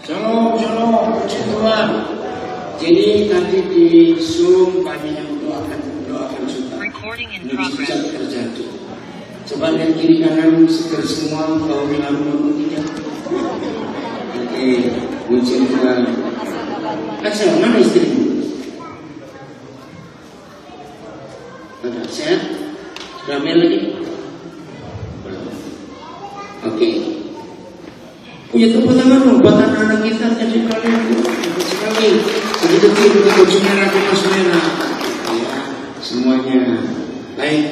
Shalom, puji Tuhan. Jadi tadi di Zoom banyak yang doakan juga. Mujizat terjadi. Coba lihat kiri kanan seger semua, baunya harum tidak. Oke, puji Tuhan. Axel, mana istrimu? Ada sehat? Ramai lagi? Oke. Punya tepuk tangan dong buat anak-anak kita tadi kalian bagus sekali. Begitu kita baju merah ke mas merah. Ya, semuanya baik.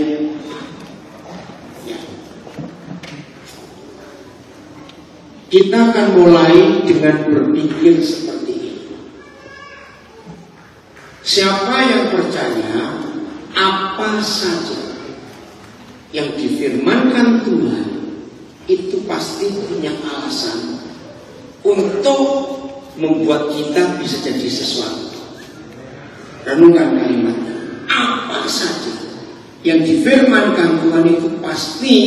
Ya. Kita akan mulai dengan berpikir seperti ini. Siapa yang percaya apa saja yang difirmankan Tuhan itu pasti punya alasan untuk membuat kita bisa jadi sesuatu. Renungkan kalimatnya. Apa saja yang difirmankan Tuhan itu pasti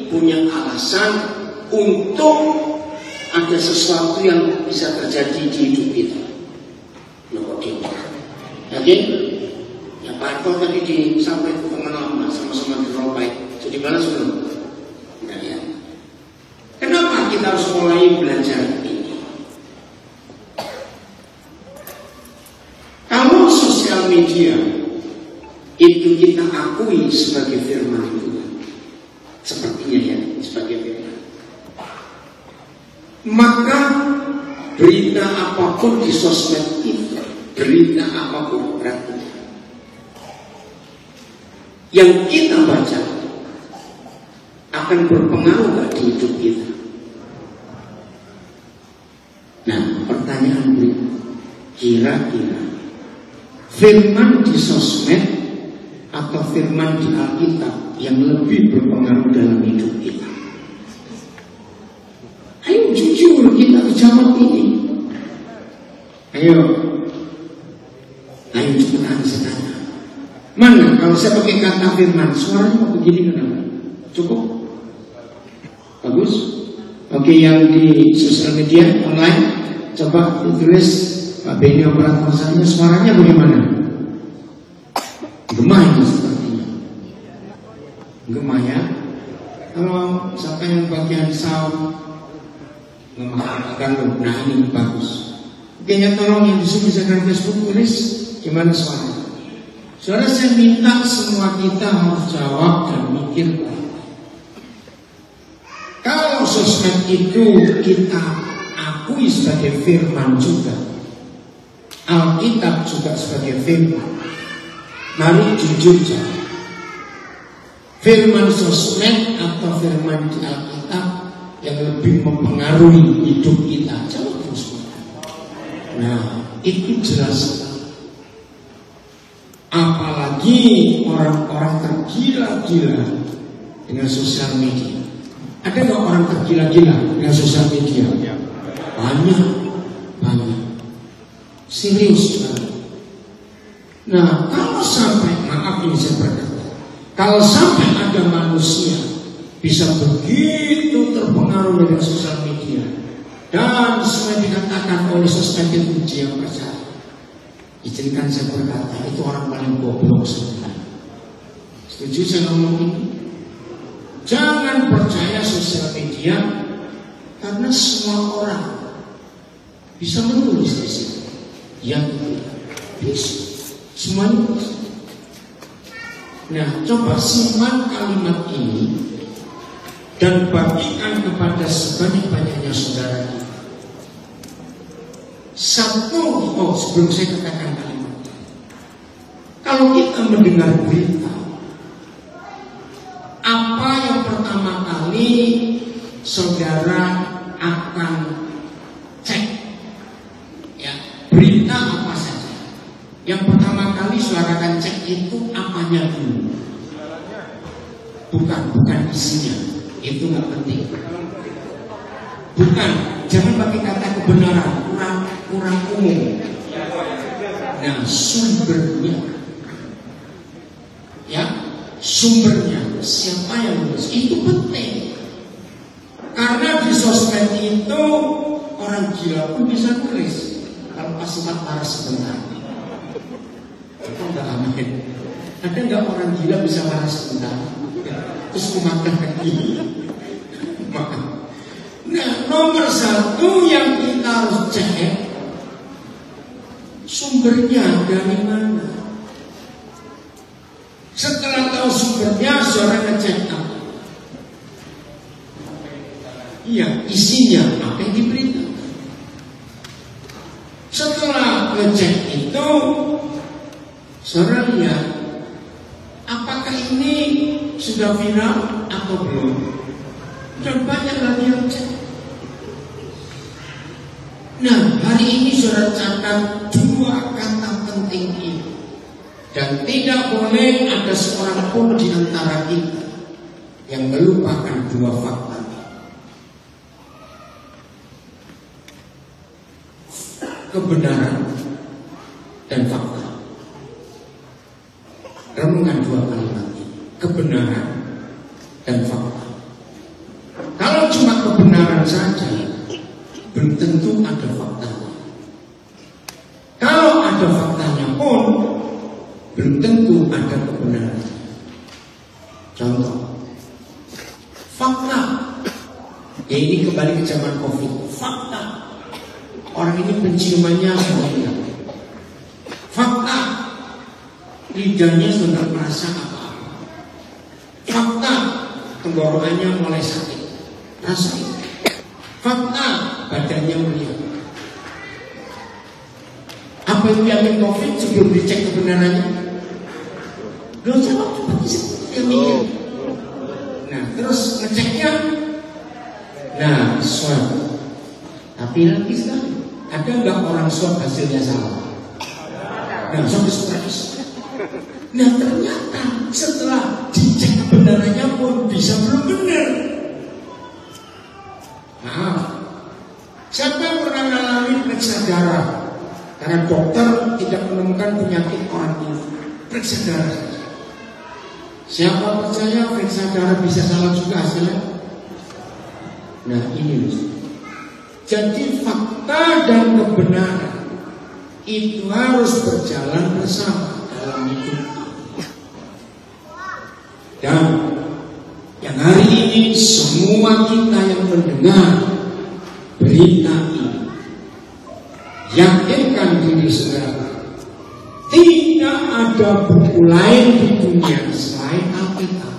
punya alasan untuk ada sesuatu yang bisa terjadi di hidup kita. Loh kok gitu? Yakin? Ya Pak Arto tadi disampaikan mengenal sama-sama di Ropai. Jadi mana sebelum? Kenapa kita harus mulai belajar ini? Kalau sosial media itu kita akui sebagai firman Tuhan, sepertinya ya, sebagai firman, maka berita apapun di sosmed itu, berita apapun berarti yang kita baca akan berpengaruh gak di hidup kita. Nah, pertanyaan berikut, kira-kira firman di sosmed atau firman di Alkitab yang lebih berpengaruh dalam hidup kita? Ayo jujur kita jawab ini. Ayo cepetan saya. Mana kalau saya pakai kata firman, suaranya mau begini kenapa? Cukup? Bagus? Oke, yang di sosial media online, coba ditulis Pak Beni operator saya, suaranya bagaimana? Gemah itu sepertinya. Gemah ya. Kalau siapa yang bagian sound memaafkan, nah ini bagus. Oke, ya tolong yang bisa Facebook tulis gimana suaranya. Saudara, saya minta semua kita harus jawab dan mikir. Kalau sosmed itu kita akui sebagai firman juga, Alkitab juga sebagai firman, mari jujur jawab. Firman sosmed atau firman di Alkitab yang lebih mempengaruhi hidup kita? Jawab terus. Nah, itu jelas. Apalagi orang-orang tergila-gila dengan sosial media. Ada nggak orang tergila-gila dengan sosial media? Banyak. Serius banget. Nah, kalau sampai, maaf ini saya berkata, kalau sampai ada manusia bisa begitu terpengaruh dengan sosial media dan semua dikatakan oleh sosmed itu dia percaya, izinkan saya berkata, itu orang paling goblok sebenarnya. Setuju saya ngomong ini? Jangan percaya sosial media karena semua orang bisa menulis di situ. Yang bisa semuanya bisa. Nah, coba simak kalimat ini dan bagikan kepada sebanyak-banyaknya saudara kita. Sebelum saya katakan kalimat ini, kalau kita mendengar berita, apa yang pertama kali saudara akan cek? Ya, berita apa saja. Yang pertama kali saudara akan cek itu apanya dulu. Bukan isinya. Itu nggak penting. Bukan, jangan pakai kata kebenaran, kurang umum. Nah, sumbernya. Ya, sumbernya siapa yang nulis itu penting. Karena di sosmed itu Orang gila pun bisa nulis kalau pas sempat marah sebentar. Itu enggak amin. Ada enggak orang gila bisa marah sebentar? Terus makan lagi. Makan. Nah, nomor satu yang kita harus cek, sumbernya dari mana. Setelah tahu sumbernya, seorang ngecek apa? Iya, isinya apa yang diberitakan. Setelah ngecek itu, seorang lihat apakah ini sudah viral atau belum. Dan banyak lagi yang cek. Nah, hari ini saudara catat 2 kata penting ini. Dan tidak boleh ada seorang pun di antara kita yang melupakan 2 fakta. Kebenaran dan fakta. Renungan 2 kalimat ini. Kebenaran dan fakta. Kalau cuma kebenaran saja, belum tentu ada faktanya. Kalau ada faktanya pun, belum tentu ada kebenaran. Contoh, fakta. Ya ini kembali ke zaman COVID. Fakta. Orang ini penciumannya meninggal. Fakta, lidahnya sudah merasa apa-apa. Fakta, tenggorokannya mulai sakit. Rasain. Fakta, badannya melihat. Apa itu yakin COVID sebelum dicek kebenarannya? Belum coba bisa. Nah, terus ngeceknya. Nah, swab. Tapi lagi sekali. Ada nggak orang swab hasilnya salah? Nah, sampai stres. Nah, ternyata setelah dicek kebenarannya pun bisa belum benar. Nah, siapa yang pernah mengalami periksa darah? Karena dokter tidak menemukan penyakit orang ini. Periksa darah saja. Siapa percaya periksa darah bisa salah juga hasilnya? Nah, ini loh. Jadi fakta dan kebenaran itu harus berjalan bersama dalam hidup. Dan yang hari ini semua kita yang mendengar berita ini, yakinkan diri saudara, tidak ada buku lain di dunia selain Alkitab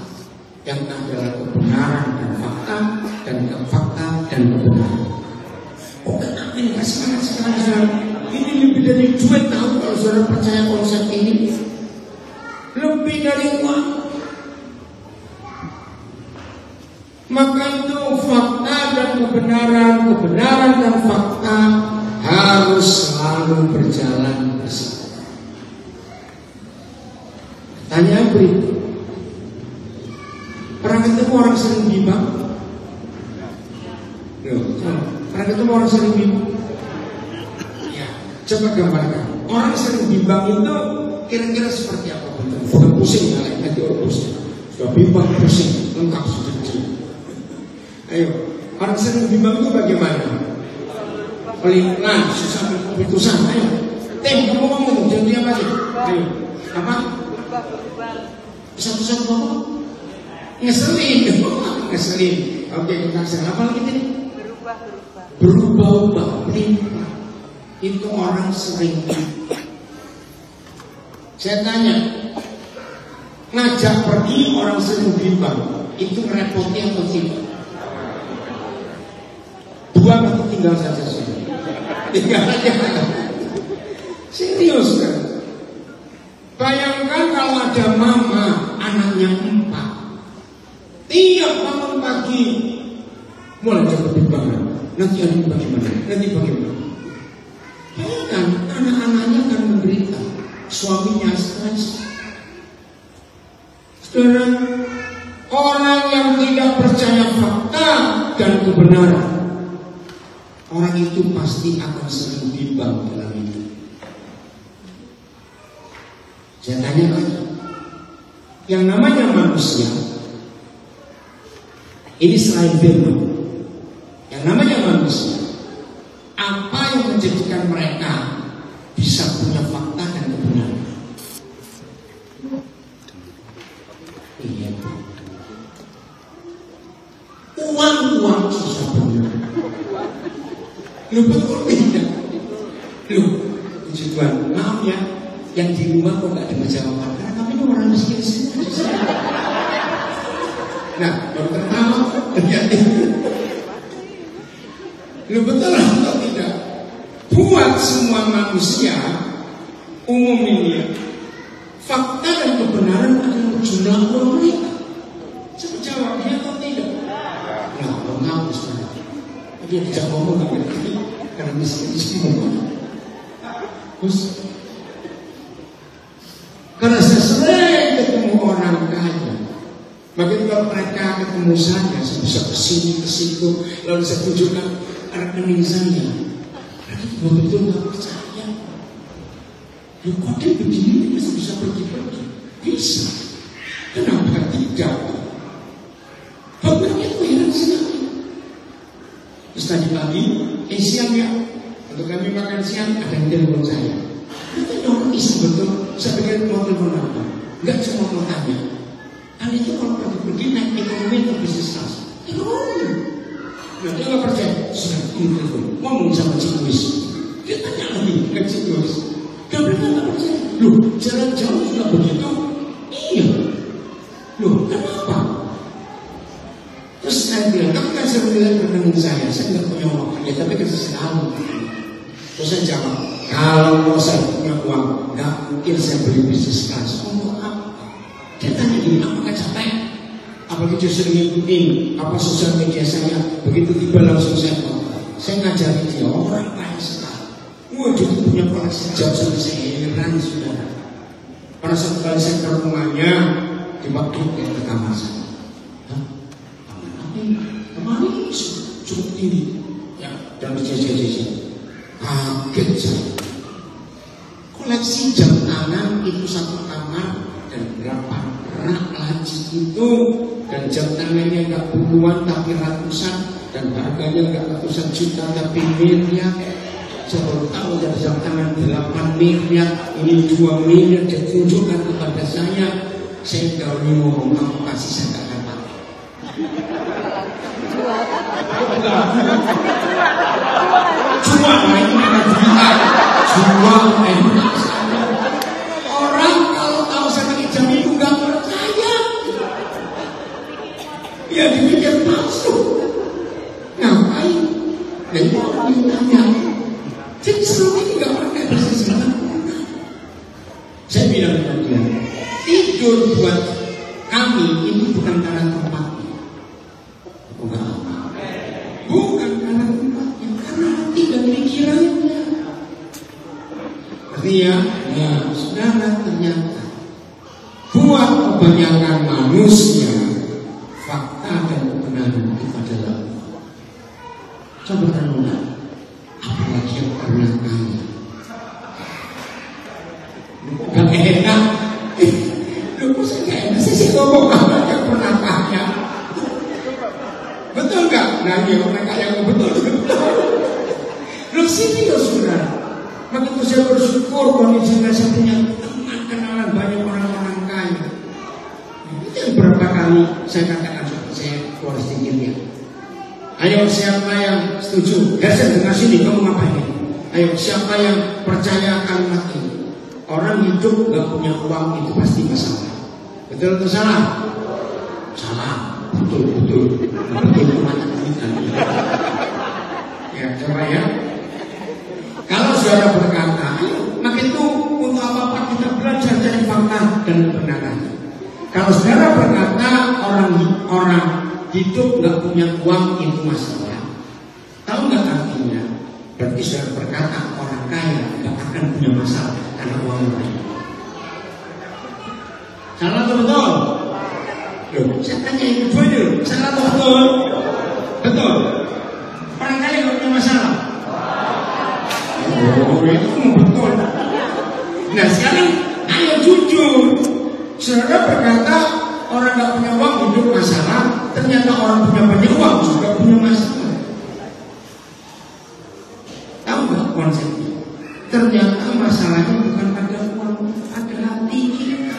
yang adalah kebenaran dan fakta dan kebenaran. Oh, kenapa ini gak semangat sekali saudara? Ini lebih dari 2 tahun kalau saudara percaya konsep ini. Lebih dari uang. Maka itu fakta dan kebenaran dan fakta harus selalu berjalan bersama. Tanya berikut. Pernah ketemu orang sering bimbang? Pernah ketemu orang sering bimbang? Ya, coba gambarkan. Orang sering bimbang itu kira-kira seperti apa? Bukan pusing, nanti orang pusing. Sudah bimbang, pusing, lengkap sudah. Ayo, orang sering bimbang itu bagaimana? Pelan, susah keputusan. Ayo, kamu ngomong, jangan diam aja. Ayo, apa? Satu-satu ngomong. Ngeselin. Oke, kita share. Apa lagi tadi? Berubah-ubah, melimpah. Itu orang sering. Saya tanya, ngajak pergi orang sering bimbang, itu repotnya atau tidak? 2 atau tinggal saja sudah. Tinggal aja. Serius kan? Bayangkan kalau ada mama, anaknya 4. Tiap bangun pagi mulai dapat bimbangan. Nanti adik bagaimana? Bayangkan anak-anaknya akan menderita, suaminya stres. Saudara, orang yang tidak percaya fakta dan kebenaran, orang itu pasti akan sering bimbang dalam hidup. Saya tanya lagi, yang namanya manusia, ini selain firman, yang namanya manusia yang menjadikan mereka bisa punya fakta dan kebenaran? Iya, uang susah benar. Lu betul tidak? Lu, puji Tuhan, maaf ya, yang di rumah kok gak ada jawaban, karena kami ini orang miskin semua. Nah, dokter tahu ternyata lu betul atau tidak? Buat semua manusia umum ini, fakta dan kebenaran adalah jumlah uang mereka. Coba jawab dia atau tidak? Nah, mengaku sekarang. Dia tidak ngomong lagi karena miskin semua. Terus, karena saya sering ketemu orang kaya, bagaimana kalau mereka ketemu saya bisa kesini ke situ, lalu saya tunjukkan rekening saya. Mereka betul-betul nggak percaya. Loh, kok dia begini masih bisa pergi-pergi? Bisa. Kenapa tidak? Bapaknya itu heran sekali. Terus tadi pagi, siang ya, untuk kami makan siang ada yang telepon saya. Itu orang iseng betul. Saya pikir mau telepon apa? Enggak, cuma mau tanya. Kali itu kalau pergi naik ekonomi atau bisnis kelas? Ekonomi. Nah, dia nggak percaya. Sudah ini telepon, ngomong sama Cik Luis. Dia tanya lagi ke Cik Luis. Dia mereka nggak percaya. Loh, jalan jauh juga begitu? Iya. Loh, kenapa? Terus saya bilang, kamu kan saya melihat rekening saya nggak punya uang. Ya, tapi kerja selalu. Terus saya jawab, kalau saya punya uang, nggak mungkin saya beli bisnis kelas. Untuk apa? Dia tanya gini, apakah capek? Apalagi justru ngikutin apa sosial media saya. Begitu tiba langsung saya tahu. Saya ngajari dia, orang kaya sekali. Wah, dia punya koleksi jam sampai saya heran, saudara. Pada satu kali saya ke rumahnya, diwaktu ke kamar saya. Hah? Kemarin cukup tinggi, ya, dan berjajar-jajar. Kaget saya. Koleksi jam tangan itu satu kamar dan berapa rak laci itu, dan jam tangannya nggak puluhan tapi ratusan, dan harganya nggak ratusan juta tapi miliar. Saya baru tahu dari jam tangan 8 miliar, ini 2 miliar ditunjukkan kepada saya. Saya kalau ngomong kamu kasih saya nggak dapat. Jual ini ada berita, jual enak. Orang kalau tahu saya pakai jam itu nggak percaya. Ya dipikir palsu. Ngapain? Dan orang ditanya. Jadi selama ini nggak pernah bisa sempurna. Saya bilang kepada dia, tidur buat kami ini bukan karena tempatnya. Bukan apa? Bukan karena tempatnya, karena hati dan pikirannya. Artinya, ya saudara, ternyata buat kebanyakan manusia fakta dan kebenaran itu adalah. Coba renungkan, apalagi yang pernah kaya. Gak enak. Lu kok saya gak enak sih ngomong apa yang pernah kaya. Betul gak? Nah iya, orang kaya yang betul. Lu sini ya saudara. Begitu saya bersyukur kondisinya saya punya teman kenalan banyak orang-orang kaya. Itu yang berapa kali saya katakan saya keluar sedikitnya. Ayo siapa yang setuju? Saya dengar sini kamu ngapain? Ayo siapa yang percaya kalimat ini? Orang hidup gak punya uang itu pasti masalah. Betul atau salah? Salah. Betul. Betul mata duitan. Ya coba ya. Kalau saudara berkata, maka itu untuk apa kita belajar dari fakta dan kebenaran. Kalau saudara berkata orang hidup nggak punya uang itu masalah, tahu nggak artinya? Berarti saudara berkata orang kaya nggak akan punya masalah karena uang banyak. Salah atau betul? Loh, saya tanya yang kedua dulu, salah atau betul? Betul. Orang kaya nggak punya masalah. Oh, itu betul. Nah sekarang ayo jujur. Saudara berkata orang nggak punya uang hidup masalah, ternyata orang punya banyak uang juga punya masalah. Tahu nggak? konsepnya. Ternyata masalahnya bukan pada uang, pada hati kita.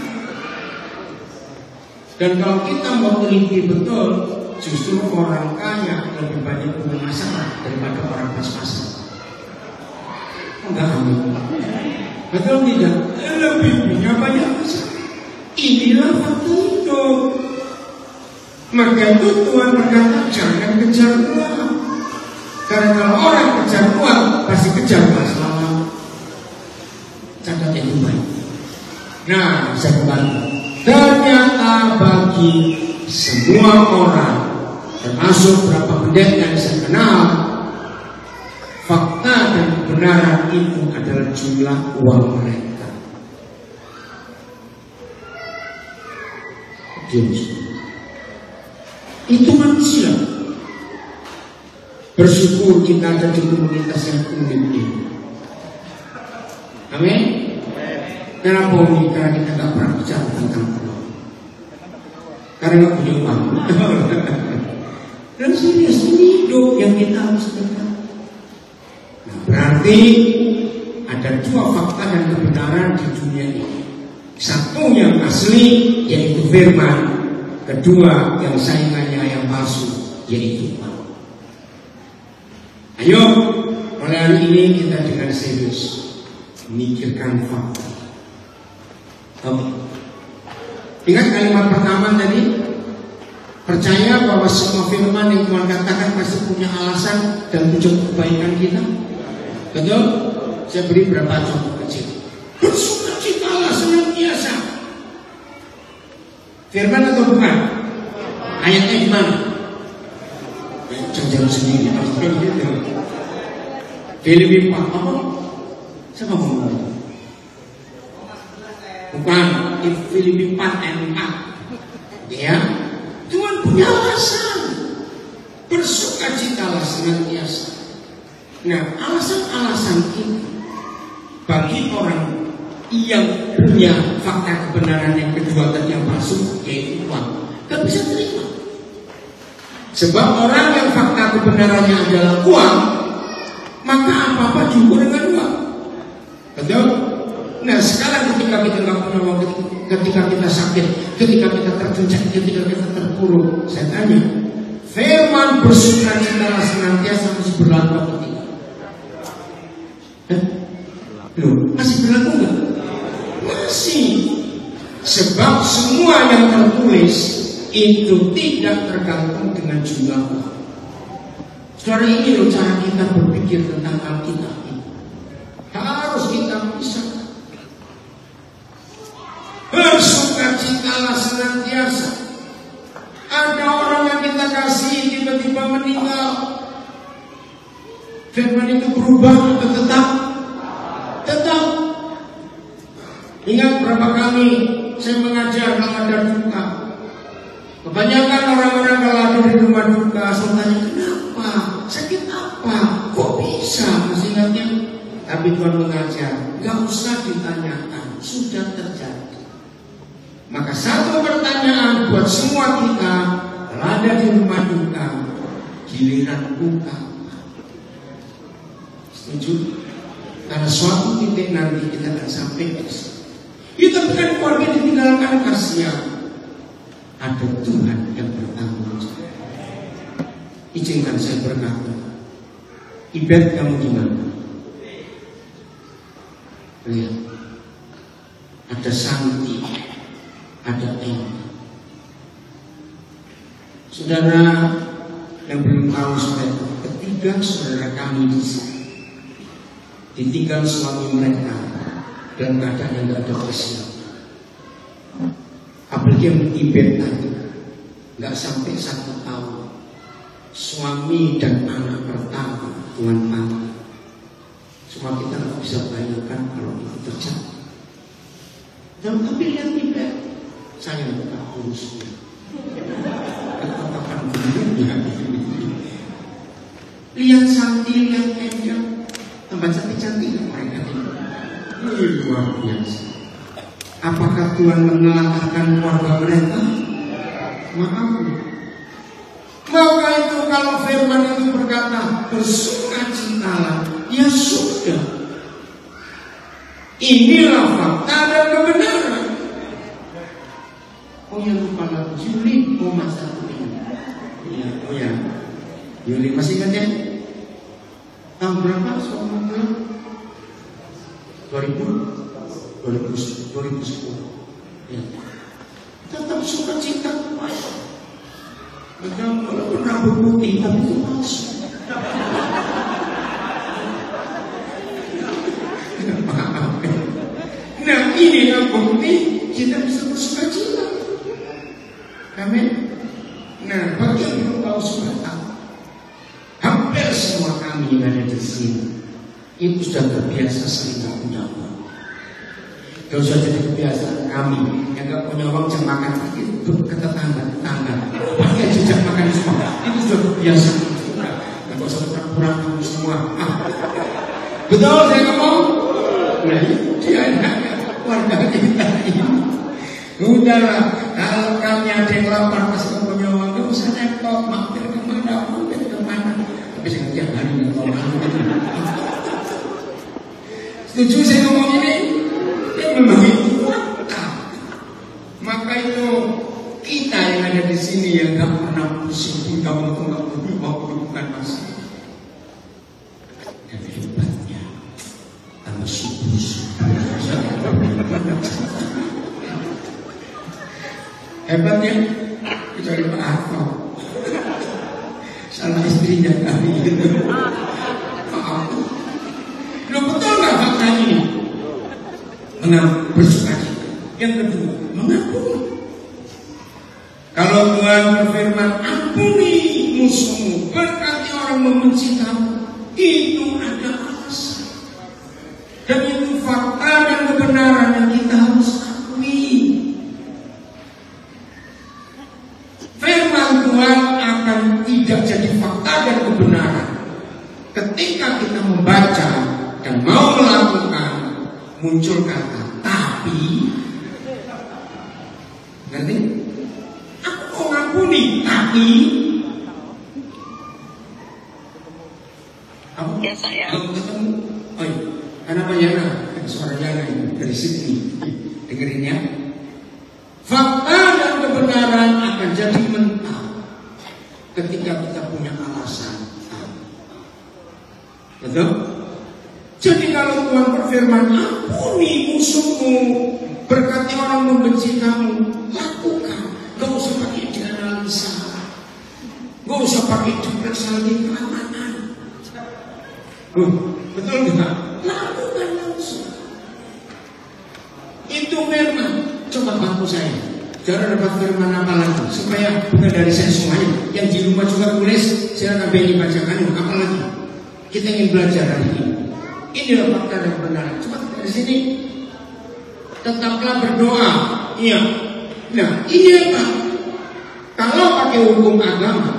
Dan kalau kita mau teliti betul, justru orang kaya lebih banyak punya masalah daripada orang pas-pasan. Enggak, amin. Betul tidak? Lebih punya banyak masalah. Inilah fakta hidup. Maka itu Tuhan berkata jangan kejar uang. Karena kalau orang kejar uang pasti kejar masalah. Catat yang baik. Nah, saya kembali. Ternyata bagi semua orang, termasuk beberapa pendeta yang saya kenal, fakta dan kebenaran itu adalah jumlah uang mereka. Itu manusia. Bersyukur kita ada di komunitas yang unik ini. Amin. Kenapa unik? Karena kita tidak pernah bicara tentang uang. Karena nggak punya uang. Dan serius ini hidup yang kita harus dengar. Nah, berarti ada dua fakta dan kebenaran di dunia ini. Satu yang asli yaitu firman. Kedua yang saingannya yang palsu yaitu uang. Ayo, mulai hari ini kita dengan serius memikirkan fakta. Ingat kalimat pertama tadi, percaya bahwa semua firman yang Tuhan katakan pasti punya alasan dan tujuan kebaikan kita. Betul? Saya beri beberapa contoh kecil. Bersukacitalah senantiasa. Firman atau bukan? Ayatnya di mana? Jangan sendiri. Filipi 4 apa? Siapa ngomong? Bukan, Filipi 4 ayat 4. Ya, Tuhan punya alasan. Bersukacitalah senantiasa. Nah, alasan-alasan ini bagi orang yang punya fakta kebenaran yang kedua tadi yang palsu yaitu uang, gak bisa terima. Sebab orang yang fakta kebenarannya adalah uang, maka apa-apa diukur dengan uang. Betul? Nah, sekarang ketika kita nggak punya uang, ketika kita sakit, ketika kita terjunjak, ketika kita terpuruk, saya tanya, firman bersukacitalah senantiasa masih berlaku atau tidak? Loh, masih berlaku nggak? Masih. Sebab semua yang tertulis itu tidak tergantung dengan jumlah uang. Saudara, ini loh cara kita berpikir tentang Alkitab ini. Harus kita pisahkan. Bersukacitalah senantiasa. Ada orang yang kita kasih tiba-tiba meninggal. Firman itu berubah atau tetap? Tetap. Ingat berapa kali saya mengajar kalau ada duka. Kebanyakan orang-orang kalau ada di rumah duka, saya tanya kenapa, sakit apa, kok bisa, masih ingatnya. Tapi Tuhan mengajar, gak usah ditanyakan, sudah terjadi. Maka satu pertanyaan buat semua kita, kalau ada di rumah duka, giliran duka. Setuju? Karena suatu titik nanti kita akan sampai ke situ. Itu bukan keluarga ditinggalkan kasihan. Ada Tuhan yang bertanggung jawab. Izinkan saya berkata, Ibet kamu di mana? Lihat, ada Santi, ada Eni. Saudara yang belum tahu saudara, ketiga saudara kami di sini ditinggal suami mereka dalam keadaan yang tidak ada persiapan. Apalagi yang Ibet tadi, nggak sampai 1 tahun, suami dan anak pertama Tuhan panggil. Semua kita nggak bisa bayangkan kalau itu terjadi. Dan tapi lihat Ibet, saya nggak urusnya. Ketetapan dunia. Lihat Santi, lihat Angel, tambah cantik-cantik mereka ini. Luar biasa. Apakah Tuhan menelantarkan keluarga mereka? Maaf. Maka itu kalau firman itu berkata bersukacitalah, ya suka. sudah. Inilah fakta dan kebenaran. Oh ya, lupa lagi Yuli, masa ini. Ya, oh ya, Yuli masih ingat ya? Tahun berapa soal 2010 ya. Tetap suka cinta padahal walaupun rambut putih tapi itu palsu. Nah ini yang bukti kita bisa bersuka cita. Amin. Nah bagi yang belum tahu suka, hampir semua kami yang ada di sini itu sudah terbiasa sering gak punya uang. Gak usah jadi kebiasaan kami yang gak punya uang jangan makan itu ke tetangga pakai jejak makan semua itu sudah kebiasaan. Gak usah pura-pura kamu semua. Betul saya ngomong? Nah dia enaknya warga kita ini. Udahlah, kalau kami ada yang lapar pas punya uang gak usah repot, mampir kemana. Tapi saya tiap hari ngomong. Setuju saya ngomong ini? Ya memang itu fakta. Maka itu kita yang ada di sini yang gak pernah pusing kamu tuh gak perlu mau bukan masalah. Dan hebatnya tambah subuh. Hebatnya kecuali Pak Harto sama istrinya kami gitu. Maaf. Lo betul nggak fakta ini? Bersuka cita. Yang kedua, mengampuni. Kalau Tuhan berfirman, ampuni musuhmu, berkati orang membenci kamu, itu ada alasan. Dan itu fakta dan kebenaran yang kita harus akui. Firman Tuhan akan tidak jadi fakta dan kebenaran ketika kita membaca dan mau melakukan muncul kata tapi. Nanti aku mau ngampuni tapi aku ketemu. Oh iya, kenapa Yana? Suara Yana ini dari Sydney. Dengerin ya. Fakta dan kebenaran akan jadi mentah ketika kita punya alasan. Betul? Jadi kalau Tuhan berfirman, ampuni musuhmu, berkati orang membenci kamu, lakukan. Gak usah pakai dianalisa, gak usah pakai depresi keamanan. Betul tidak? Lakukan langsung. Itu firman. Coba bantu saya. Jangan dapat firman apa lagi supaya bukan dari saya semuanya. Yang di rumah juga tulis. Saya nambahin bacakan. Apa lagi? Kita ingin belajar hari ini. Inilah fakta dan kebenaran. Coba dari sini. Tetaplah berdoa. Iya. Nah ini apa? Kalau pakai hukum agama,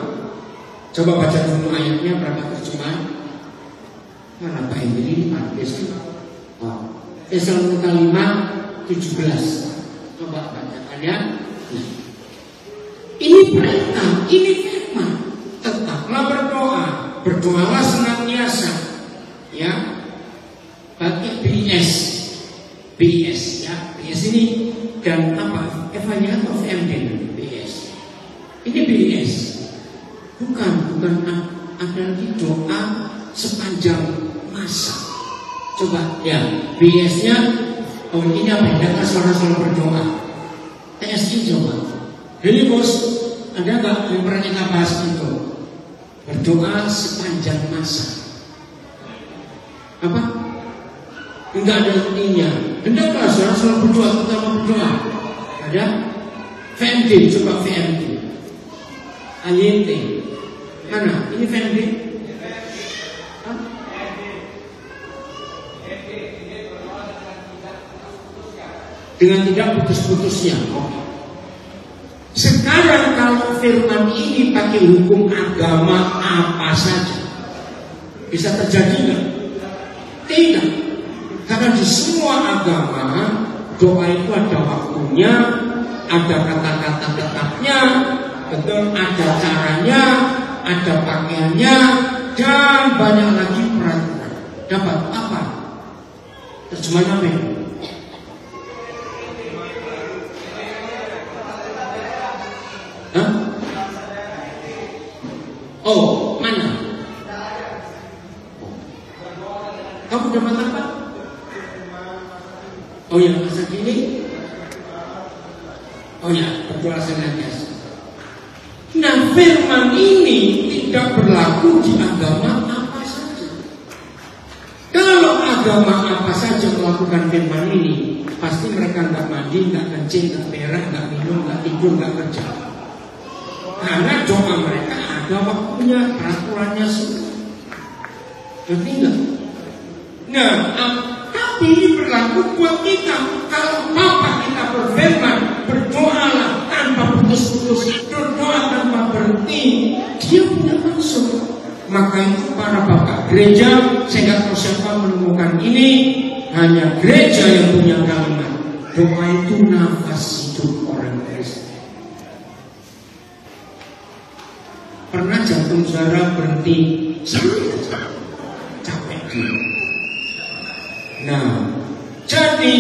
coba baca dulu ayatnya berapa terjemahan. Mana Pak Hendri? Tesalonika 5:17. Coba bacakan ya. Nah, ini perintah, ini firman. Tetaplah berdoa, berdoalah senantiasa. Ya, pakai BS ya. BS ini dan apa? Evangelion of MD BS. Ini BS. Bukan ada di doa sepanjang masa. Coba ya, BS-nya. Oh ini apa? Data suara-suara berdoa. TSI coba. Jadi bos, ada nggak yang pernah kita bahas itu? Berdoa sepanjang masa. Apa? Enggak ada ininya. Hendaklah suara-suara berdoa, terutama berdoa. Ada? VMD, coba VMD. AYT. Mana? Ini VMD? Dengan tidak putus-putusnya. Sekarang kalau firman ini pakai hukum agama apa saja, bisa terjadi nggak? Tidak. Karena di semua agama doa itu ada waktunya, ada kata-kata tetapnya, betul, ada caranya, ada pakaiannya, dan banyak lagi peraturan. dapat apa? Terjemahan apa ini? Hah? Oh, mana? Kamu dapat apa? Oh ya, masa kini? Oh ya, berdoa senantiasa. Nah, firman ini tidak berlaku di agama apa saja. Kalau agama apa saja melakukan firman ini, pasti mereka nggak mandi, nggak kencing, nggak berak, nggak minum, nggak tidur, nggak kerja. Karena doa mereka ada waktunya, peraturannya semua. Ngerti nggak? Nah, tapi ini berlaku buat kita. Kalau Bapa kita berfirman, berdoalah tanpa putus-putus, berdoa tanpa berhenti, dia punya maksud. Maka itu para bapak gereja, saya nggak tahu siapa menemukan ini, hanya gereja yang punya kalimat doa itu nafas hidup orang Kristen. Pernah jantung saudara berhenti capek. Nah, jadi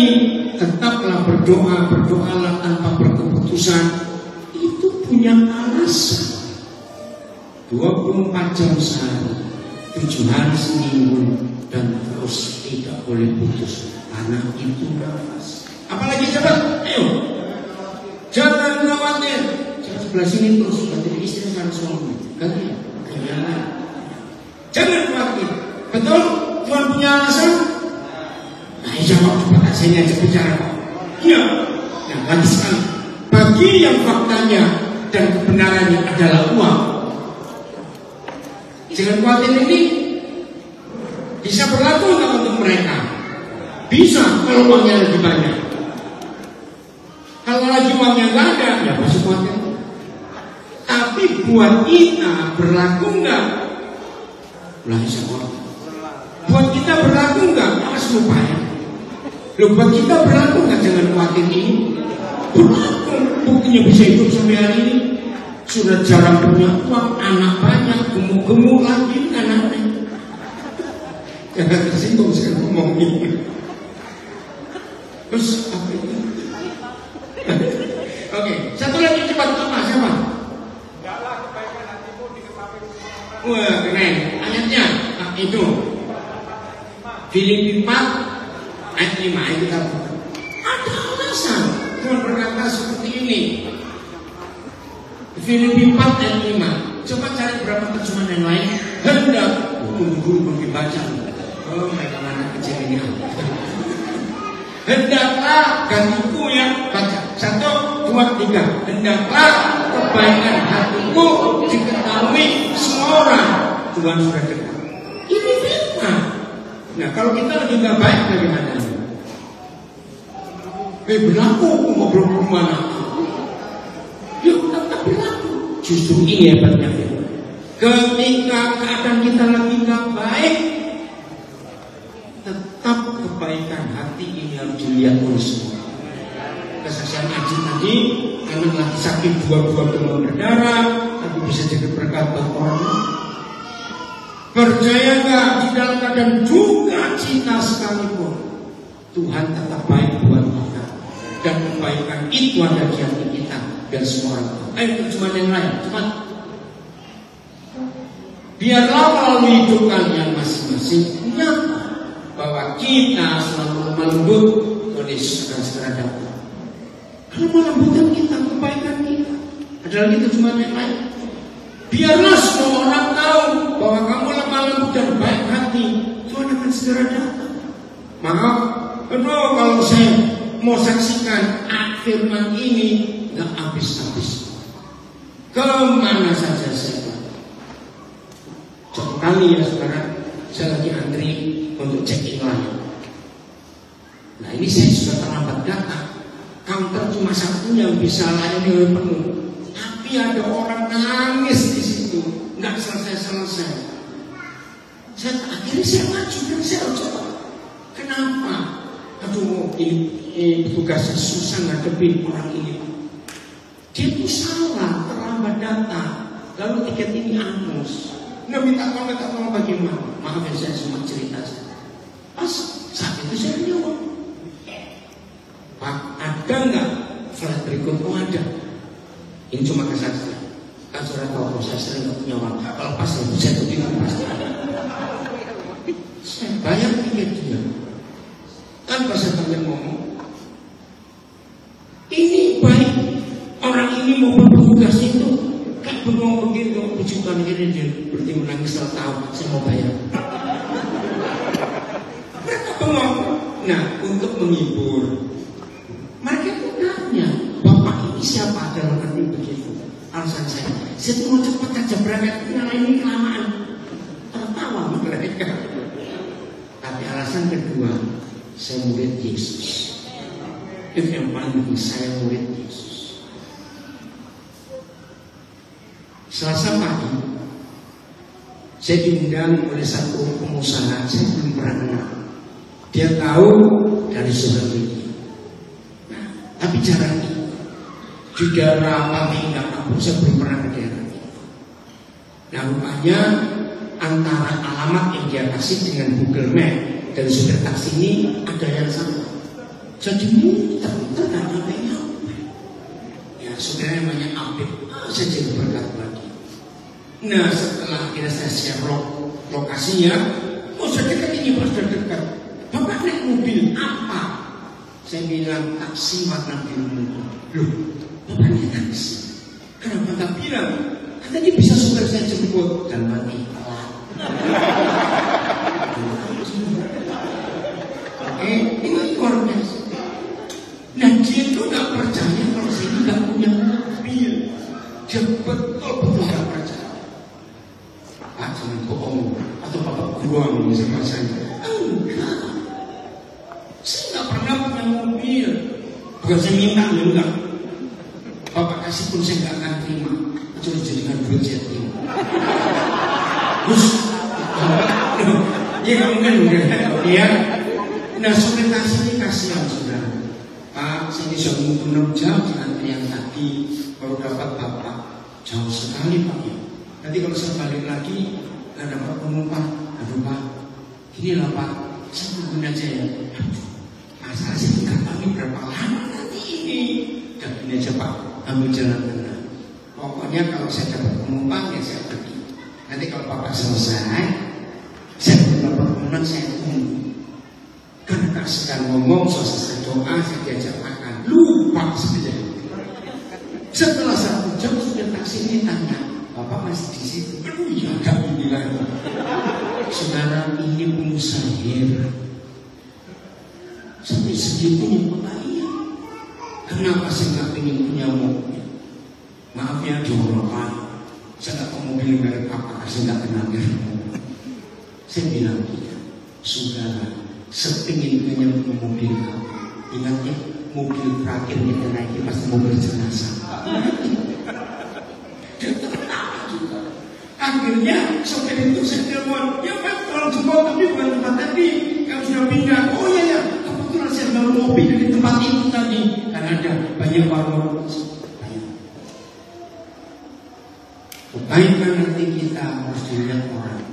tetaplah berdoalah tanpa berkeputusan. Itu punya alasan. 24 jam sehari, 7 hari seminggu, dan terus tidak boleh putus. Karena itu nafas. Apalagi sahabat, ayo, jangan khawatir. Jangan sebelah sini terus, ganti istri sama suami. Ganti, jangan khawatir. Betul? Tuhan punya alasan? Nah, jawab cepat, saya aja bicara. Iya. Nah, lagi sekali. Bagi yang faktanya dan kebenarannya adalah uang, jangan khawatir ini bisa berlaku nggak untuk mereka? Bisa kalau uangnya lebih banyak. Kalau lagi uangnya nggak ada, ya masih khawatir. Tapi buat kita berlaku nggak? Lah semua. Buat kita berlaku nggak? Awas lupa ya. Loh, buat kita berlaku nggak? Jangan khawatir ini. Berlaku. Buktinya bisa hidup sampai hari ini. Sudah jarang punya uang, anak banyak, gemuk-gemuk lagi anaknya. Jangan tersinggung saya ngomong ini. Terus apa itu? Oke, satu lagi cepat apa? Siapa? Tidaklah kebaikan hatimu diketahui semua orang. Wah, keren. Ayatnya itu Filipi 4 ayat 5 ayat kita. Ada alasan Tuhan berkata seperti ini. Filipi 4 ayat 5. Coba cari berapa terjemahan yang lain. Hendak guru bagi baca. Oh, mereka anak kecil ini. Hendaklah gantiku ya, baca 1, 2, 3. Hendaklah kebaikan hatiku diketahui semua orang. Tuhan sudah dekat. Ini firman. Nah, kalau kita lagi nggak baik bagaimana? Berlaku ngobrol kemana? Yuk, tetap berlaku. Justru ini hebatnya firman. Ketika keadaan kita lagi nggak baik, tetap kebaikan hati ini harus dilihat oleh semua. Kesaksian Aji tadi, anak lagi sakit 2 demam berdarah, tapi bisa jadi berkat buat orang. Percaya nggak di dalam keadaan duka cita sekalipun, Tuhan tetap baik buat kita, dan kebaikan itu ada di hati kita dan semua orang. Ayo terjemahan yang lain, cepat. Biarlah melalui hidup kalian masing-masing nyata bahwa kita selalu lemah lembut, Tuhan Yesus akan segera datang. Lemah lembutan kita, kebaikan kita. Ada lagi terjemahan yang lain. Biarlah semua orang tahu bahwa kamu lemah lembut dan baik hati, Tuhan akan segera datang. Maka, kalau saya mau saksikan firman ini nggak habis-habis. Kemana saja saya. Contoh kali ya sekarang saya lagi antri untuk check-in lain. Nah, ini saya sudah terlambat datang. Counter cuma satu yang bisa layani penuh. Tapi ada orang nangis di situ, nggak selesai-selesai. Akhirnya saya maju dan saya coba. Kenapa? Aduh, ini tugasnya susah ngadepin orang ini. Dia itu salah, terlambat datang. Lalu tiket ini angus. Nggak minta tolong bagaimana? Maaf ya, saya cuma cerita. Pas saat itu saya menjawab, Pak, ada nggak flat berikut? Oh ada. Ini cuma kesaksian. Kan saudara tahu saya sering nggak punya uang. Kalau pas saya tuh tidak pasti ada. Saya bayar tiket dia. Kan pas saya tanya ngomong, ini baik. Orang ini mau bertugas itu kan bengong begitu, bujukan ini dia berarti menangis tahu saya mau bayar. Mereka bengong. Nah, untuk menghibur, mereka tuh nanya, Bapak ini siapa? Dalam arti begitu. Alasan saya tuh mau cepat aja berangkat, nyalain ini kelamaan. Tertawa mereka. Tapi alasan kedua, saya murid Yesus. Itu yang paling penting, saya murid Yesus. Selasa pagi, saya diundang oleh satu pengusaha, saya belum pernah kenal. Dia tahu dari surat ini. Nah, tapi jarang itu. Di daerah Paminggap Kapur, saya belum pernah ke daerah itu. Nah, rupanya antara alamat yang dia kasih dengan Google Map dan supir taksi ini ada yang sama. Jadi muter-muter nggak nyampe-nyampe. Ya, saudara namanya Abid, saya jadi berkat lagi. Nah, setelah akhirnya saya share lokasinya, oh saya dekat ini pas dekat. Bapak naik mobil apa? Saya bilang taksi warna biru. Loh, Bapak naik taksi? Kenapa tak bilang? Tadi bisa supir saya jemput dan mati telat. Oke, ini luar biasa. Nah, dia itu nggak percaya kalau saya ini nggak punya mobil. Dia betul-betul nggak percaya. Pak, jangan bohong atau Bapak buang ini sama saya. Enggak, saya nggak pernah punya mobil. Bukan saya minta, enggak. Bapak kasih pun saya nggak akan terima. Kecuali jadikan duit saya terima. Terus, ya mungkin ya. Nah, supir taksi ini kasihan saudara. Pak, saya bisa menunggu 6 jam di antrian tadi baru dapat Bapak. Jauh sekali Pak ya. Nanti kalau saya balik lagi nggak dapat penumpang. Aduh Pak, gini lah Pak, saya tungguin aja ya. Aduh, masalah saya nggak tahu berapa lama nanti ini. Dan gini aja Pak, ambil jalan tengah. Pokoknya kalau saya dapat penumpang ya saya pergi. Nanti kalau Bapak selesai, saya dapat penumpang saya tunggu. Karena tak sedang ngomong, selesai doa, saya diajak makan. Lupa saja. Setelah 1 jam sudah taksi ini tanya, Bapak masih di situ? Aduh ya gak ini lagi. Saudara, ini pengusaha heran. Sampai segitunya Bapak iya. Kenapa saya gak ingin punya mobil? Maaf ya Bapak, saya gak tahu mobil merek apa, saya gak kenal merek mobil. Saya bilang iya, saudara, sepingin punya mobil kamu. Ingat ya, mobil terakhir kita naiki pas mobil jenazah. Dia tertawa juga. Akhirnya sopir itu saya telepon, ya Pak, tolong jemput tapi bukan tempat tadi. Kamu sudah pindah. Oh iya ya, kebetulan saya baru mobil dari tempat itu tadi. Karena ada banyak warung. Kebaikan nanti kita harus dilihat orang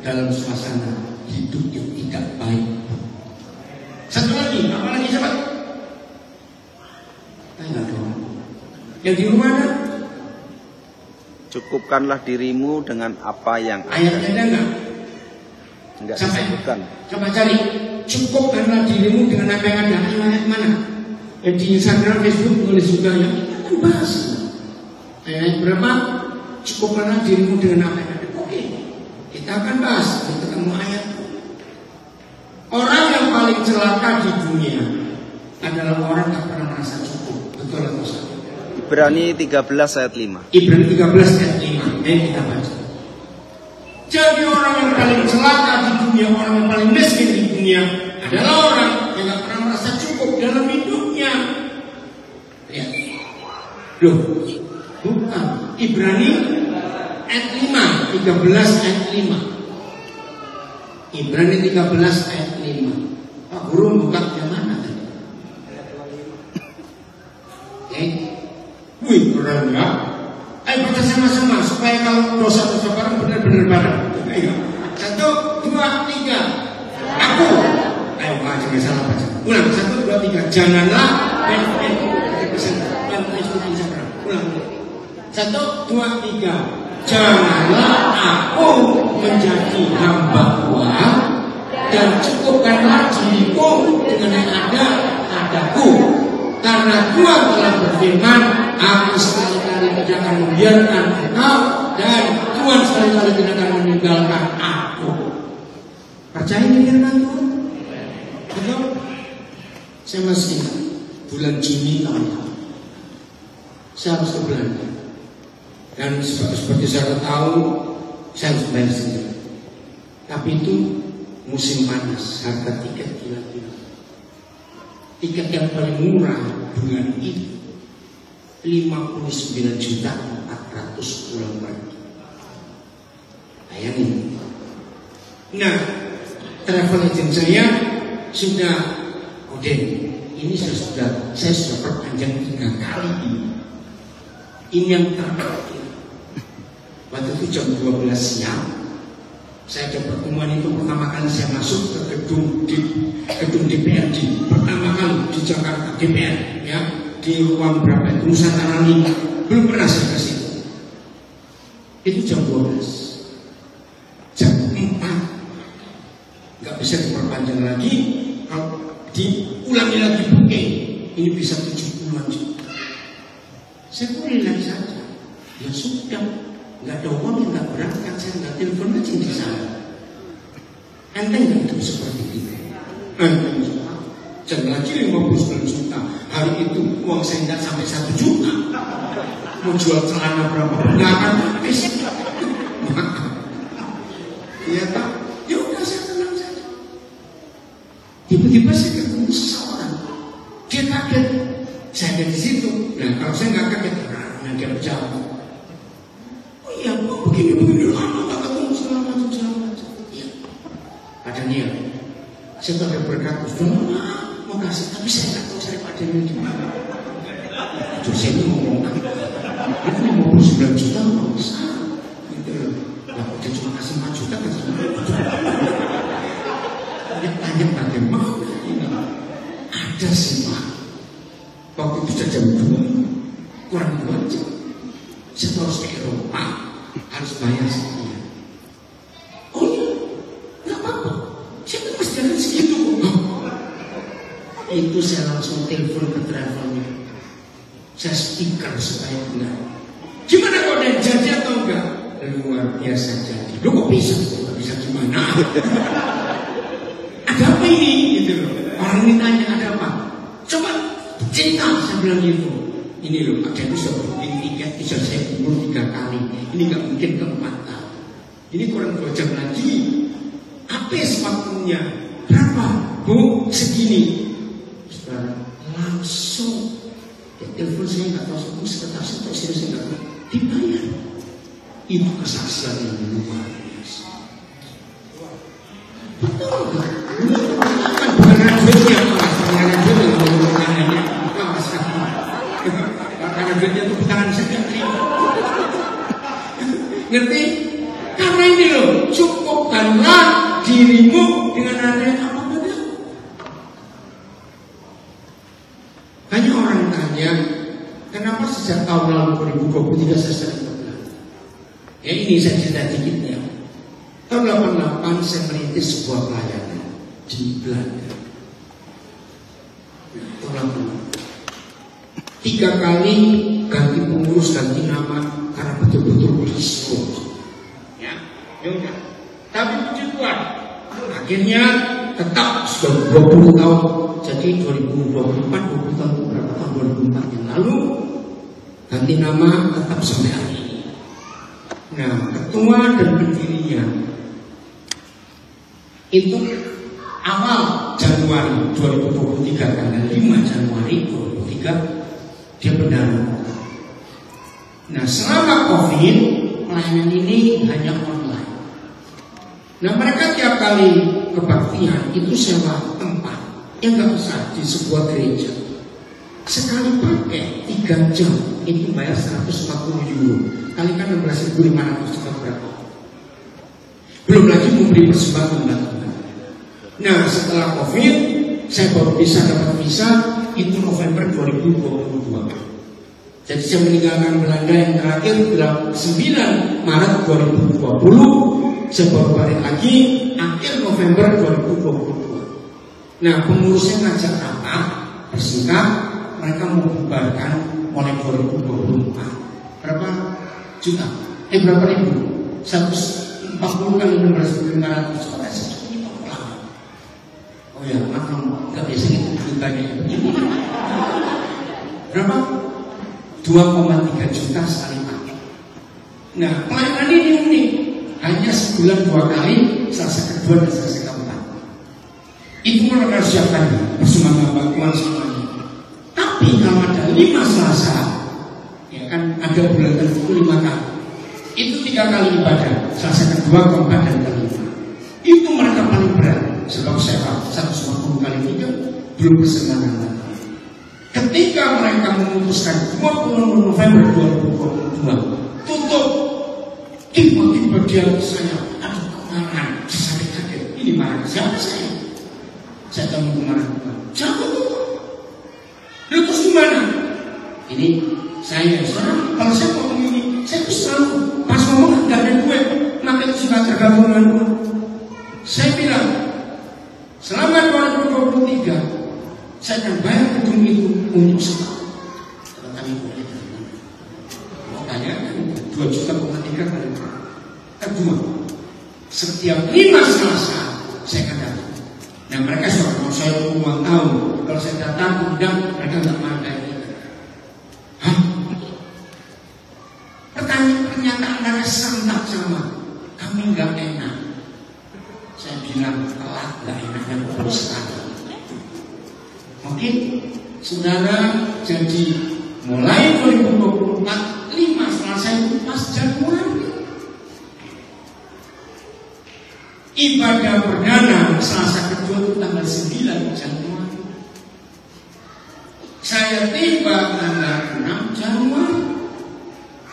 dalam suasana hidup yang tidak baik. Satu lagi, apa lagi sahabat? Enggak dong. Yang di rumah ada? Cukupkanlah dirimu dengan apa yang ada. Ayatnya ada enggak? Enggak sampai disebutkan. Coba cari. Cukupkanlah dirimu dengan apa yang ada. Ayat mana? Di Instagram, Facebook tulis juga ya. Kita bahas. Ayat berapa? Cukupkanlah dirimu dengan apa yang ada. Oke, kita akan bahas. Kita ketemu ayat. Orang yang paling celaka di dunia adalah orang yang pernah merasa cukup. Betul atau salah? Ibrani 13 ayat 5. Ibrani 13 ayat 5. Ayo kita baca. Jadi orang yang paling celaka di dunia, orang yang paling miskin di dunia adalah orang yang tidak pernah merasa cukup dalam hidupnya. Ya. Loh, bukan. Ibrani ayat 5, 13 ayat 5. Ibrani 13 ayat 5. Pak Guru buka yang mana tadi? Oke. Wih, keren ya. Ayo baca sama-sama supaya kalau dosa-dosa bareng benar-benar bareng. Ayo. 1, 2, 3. Aku Ulang, 1, 2, 3. Janganlah ulang. 1, 2, 3. Janganlah aku menjadi hamba Tuhan dan cukupkanlah diriku dengan yang ada padaku. Karena Tuhan telah berfirman, aku sekali-kali tidak akan membiarkan engkau dan Tuhan sekali-kali tidak akan meninggalkan aku. Percaya ini firman Tuhan? Betul? Saya masih bulan Juni tahun lalu. Saya harus ke Belanda. Dan seperti saya tahu, saya harus bayar sendiri. Tapi itu musim panas, harga tiket gila-gila. Tiket yang paling murah bulan itu 59.400.000 pulang pergi. Bayangin. Nah, travel agent saya sudah ini saya sudah perpanjang 3 kali ini. Ini yang terakhir. Waktu itu jam 12 siang saya ada pertemuan itu pertama kali saya masuk ke gedung DPRD pertama kali di Jakarta DPR ya, di ruang berapa itu Nusantara 5. Belum pernah saya ke situ. Itu jam 12. Jam 4 nggak bisa diperpanjang lagi. Kalau diulangi lagi booking ini bisa 70-an juta. Saya kuliah saja. Ya sudah, nggak ada uang, nggak berangkat, saya nggak telepon aja di sana. Enteng nggak itu seperti itu? Enteng semua. Jangan lagi 59 juta. Hari itu uang saya nggak sampai 1 juta. Mau jual celana berapa? Nggak akan habis. Iya tak? Ya udah saya tenang saja. Tiba-tiba saya ketemu seseorang. Dia kaget. Saya ada di situ. Nah kalau saya nggak kaget, nah dia berjawab. Oh iya, begini lama nggak ketemu segala macam. Iya. Padahal saya tuh ada berkat, mau kasih, tapi saya nggak tahu cari padanya di mana. Terus saya ini ngomong itu 59 juta nggak besar. Gitu loh. Nah, dia cuma kasih 4 juta kan cuma 4 juta. Dia tanya bagaimana ini? Ada sih Pak. Waktu itu sudah jam 2, kurang 2 jam. Saya harus ke Eropa, harus bayar sekian. Oh iya, nggak apa-apa. Saya kan masih jalan segitu. Itu saya langsung telepon ke travelnya. Saya speaker supaya benar. Gimana kalau ada jadi atau enggak? Luar biasa jadi. Lu kok bisa? Kok bisa gimana? Ada apa ini? Gitu loh. Orang ini tanya ada apa? Coba cerita, saya bilang gitu. Ini loh, ada itu sudah booking tiket, bisa saya kumpul 3 kali. Ini nggak mungkin ke-4 kali. Ini kurang 2 jam lagi. Habis waktunya. Berapa? Bu, segini. Sekarang langsung telepon saya nggak tahu, sekretaris atau saya nggak tahu. Dibayar. Itu kesaksian yang luar biasa. Betul nggak? Bukan duitnya, karena duitnya karena duitnya itu tangan saya terima. Ngerti? Karena ini loh, cukupkanlah dirimu dengan ada yang apa pada. Banyak orang tanya, kenapa sejak tahun lalu 2023 saya sering ke Belanda? Ya ini saya cerita dikitnya. Tahun 88 saya merintis sebuah pelayanan di Belanda. Tahun 88. 3 kali ganti pengurus, ganti nama karena betul-betul risiko. Ya, yaudah. Tapi puji Tuhan, akhirnya tetap sudah 20 tahun. Jadi 2024, 20 tahun berapa tahun 2004 yang lalu ganti nama tetap sampai hari ini. Nah, ketua dan pendirinya itu awal Januari 2023 tanggal 5 Januari 2023 dia berdana. Nah, selama COVID pelayanan ini hanya online. Nah, mereka tiap kali kebaktian itu sewa tempat yang nggak besar di sebuah gereja. Sekali pakai 3 jam itu bayar 140 euro. Kalikan 16.500 juta berapa? Belum lagi memberi persembahan buat Tuhan. Nah, setelah COVID saya baru bisa dapat visa itu November 2022. Jadi saya meninggalkan Belanda yang terakhir 9 Maret 2020. Saya baru balik lagi akhir November 2022. Nah, pengurusnya ngajak apa? Bersingkat, mereka mau bubarkan mulai 2024. Berapa juta? Berapa ribu? 140 kali 16.500 orang sejuta pulang. Oh ya, maaf, nggak biasa gitu jutanya. Berapa? 2,3 juta sekali pakai. Nah, pelayanan ini unik. Hanya sebulan 2 kali, Selasa kedua dan Selasa keempat. Itu mereka siapkan bersama bantuan semuanya. Tapi kalau ada 5 Selasa, ya kan ada bulan tertentu 5 kali. Itu 3 kali ibadah, Selasa kedua, keempat dan kelima. Itu mereka paling berat. Sebab saya 150 kali 3 belum bersenangan lagi. Ketika mereka memutuskan 20 November 2022 tutup, tiba-tiba dia saya, aduh kemana? Saya kaget, ini marah siapa saya? Saya tahu kemana? Siapa tuh? Lalu terus gimana? Ini saya, sekarang kalau saya ngomong ini, saya tuh selalu pas ngomong nggak ada duit, makanya suka tergabung dengan gue. Saya bilang, selama 2023 saya akan bayar gedung itu untuk setahun. Kalau kami boleh terima. Makanya 2,3 kali kedua. Setiap 5 Selasa saya akan datang. Nah mereka sudah kalau saya ulang tahun, kalau saya datang undang mereka nggak mau kayak gitu. Hah? Pernyataan mereka sangat sama. Kami nggak enak. Saya bilang kelak nggak enaknya berusaha. Mungkin saudara jadi mulai 2024 5 Selasa itu pas Januari. Ibadah perdana Selasa kedua itu tanggal 9 Januari. Saya tiba tanggal 6 Januari.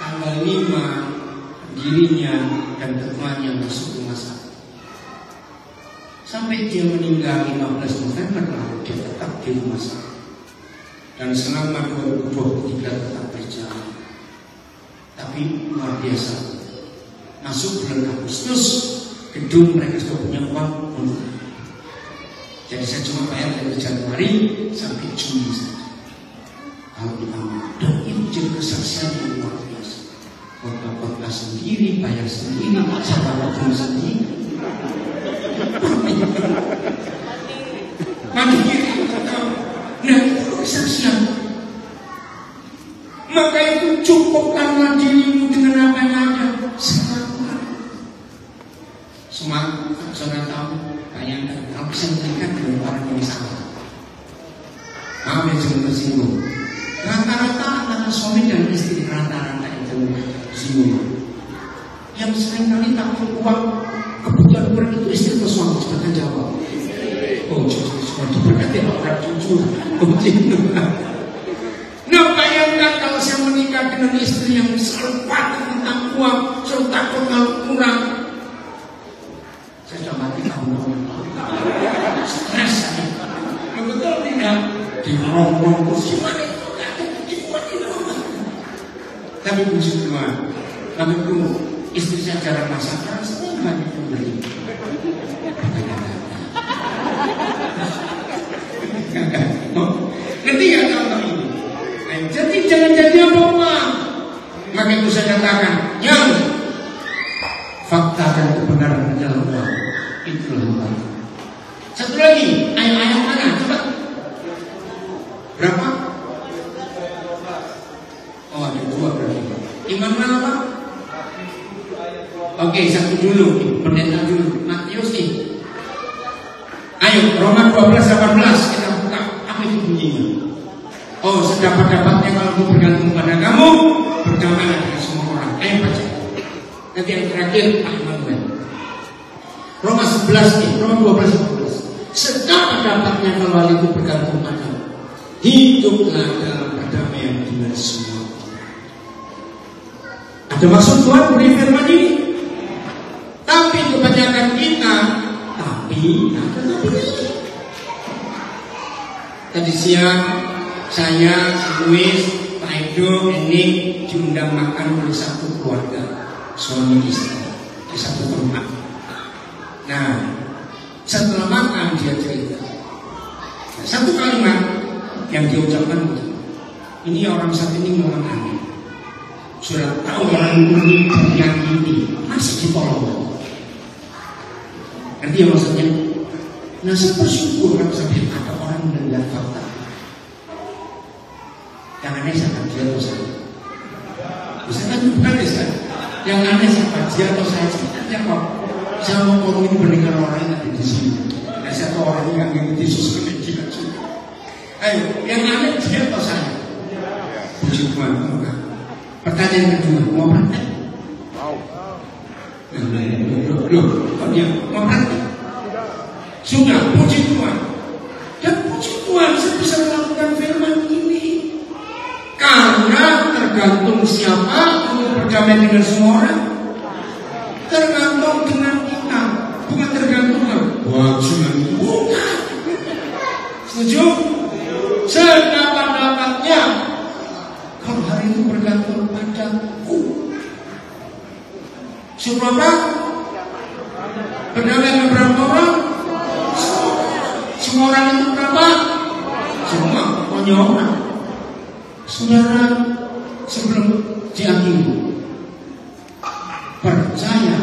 Tanggal 5 dirinya dan ketuanya masuk rumah sakit. Sampai dia meninggal 15 November lalu dia tetap di rumah sakit. Dan selama 2023 tetap berjalan. Tapi luar biasa. Masuk bulan Agustus, gedung mereka sudah punya uang untuk. Jadi saya cuma bayar dari Januari sampai Juni saja. Kalau diambil, dan itu jadi kesaksian yang luar biasa. Kota-kota sendiri, bayar sendiri, saya bawa gedung sendiri. Mandiri. Nah itu kesaksian. Maka itu cukupkanlah dirimu dengan apa yang ada. Selamat. Semua saudara tahu. Bayangkan kalau bisa menikah dengan orang yang sama. Maaf yang jangan tersinggung. Rata-rata antara suami dan istri rata-rata itu tersinggung. Yang sering kali takut uang kebutuhan mereka itu istri atau suami, cepat jawab. Oh, cuma diberkati orang jujur. Nah, bayangkan kalau saya menikah dengan istri yang selalu khawatir tentang uang, selalu takut kalau kurang. Saya sudah mati tahun-tahun. Stres saya. Betul tidak? Dirongong kursi mana itu? Tapi puji Tuhan, kami pun istri saya jarang masak, karena saya banyak yang beli. Ngerti gak contoh ini? Jadi jangan jadi apa-apa. Maka itu saya katakan, yang fakta dan kebenaran adalah uang. Itulah uang. Satu lagi, ayat-ayat mana? Coba. Berapa? Oh, ada 2 berarti. Imam mana Pak? Oke, satu dulu, pendeta dulu. Matius nih. Ayo, Roma 12:18 kita buka. Apa itu bunyinya? Oh, sedapat-dapatnya kalau mau bergantung pada kamu, berdamailah dengan semua orang. Ayo baca. Nanti yang terakhir, Pak Immanuel. Roma 11 nih, Roma 12:11. Sedapat-dapatnya kalau hal itu bergantung padamu, hiduplah dalam perdamaian dengan semua orang. Ada maksud Tuhan beri firman ini? Tapi kebanyakan kita, tapi Tadi siang saya, Luis, Pak Edo, ini diundang makan oleh satu keluarga, suami istri, di satu tempat. Nah, setelah makan dia cerita. Nah, satu kalimat yang dia ucapkan, ini orang saat ini orang aneh. Sudah tahu orang ini yang ini masih ditolong. Nanti ya maksudnya. Nah, saya bersyukur kalau sampai ada orang mendengar fakta. Yang aneh siapa, dia atau saya? Misalkan bukan desa. Yang aneh siapa, dia atau saya? Ya kok, saya mau ngomongin mendengar orang yang ada di sini. Nah, saya tahu orang yang mengikuti Yesus kemenjikan juga. Ayo, yang aneh dia atau saya? Puji Tuhan, enggak. Pertanyaan kedua, mau praktek? Loh, kok dia mau praktek? Sudah, puji Tuhan. Dan puji Tuhan, saya bisa melakukan firman ini. Karena tergantung siapa untuk berdamai dengan semua orang. Tergantung dengan kita, bukan tergantung wajib. Bukan. Setuju? Sedapat-dapatnya. Kalau hari itu bergantung padaku. Seberapa? Berdamai dengan berapa orang? Semua orang itu berapa? Semua, pokoknya orang. Saudara, sebelum diakhiri, percaya